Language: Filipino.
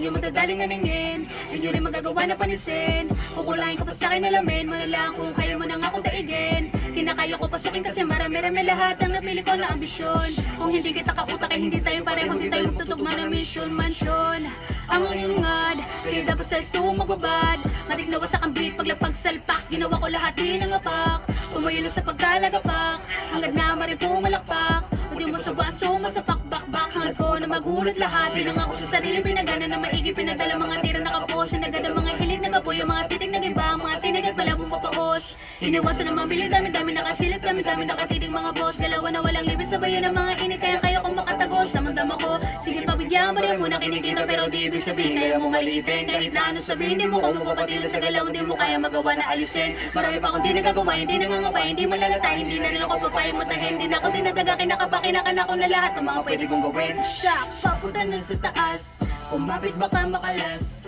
nyo madadaling aningin. Di nyo rin magagawa na panisin. Kukulain ko pa sa'kin alamin mo na lang kung kaya mo nang ako daigin. Kinakaya ko pasukin kasi marami-rami lahat ang napili ko na ambisyon. Kung hindi kita kautak ay hindi tayo pareho, hindi tayo magtutugma na mission, mansion. Ang ingad, kaya dapat sa esto magbabad. Matignawa sa kambit, paglapag salpak. Ginawa ko lahat din ang apak. Tumayo na sa pagkalagapak, hanggang na marin pumalakpak. Hindi mo sa baso, masapak, bakbak. Hanggang ko na magulat lahat. Pinangako sa sarili, pinagana na maigi. Pinadala mga tira na kapos. Sinagad ang mga hilig na gaboy. Yung mga titig na iba, mga tinagat pala mong papaos. Iniwasan ang mabili, dami-dami nakasilip. Dami-dami nakatitig mga boss. Galawan na walang libis, sabayan ng mga init. Kaya kaya kong makatagos, damang-dama ko. Sige pabigyan, bariya mo na kinikita. Pero di ibig sabihin, kaya mo maliitin. Kahit na ano sabihin, di mo ko mapapatila sa galaw. Hindi mo kaya magawa na alisin. Marami pa akong di nagagawa, hindi nangangapay, hindi malalatay. Hindi na rin ako papayang matahin. Hindi na ako dinadaga, kinakapakin ako na lahat ng mga pwede kong gawin. Shock, papunta na sa taas. Umabit baka makalas.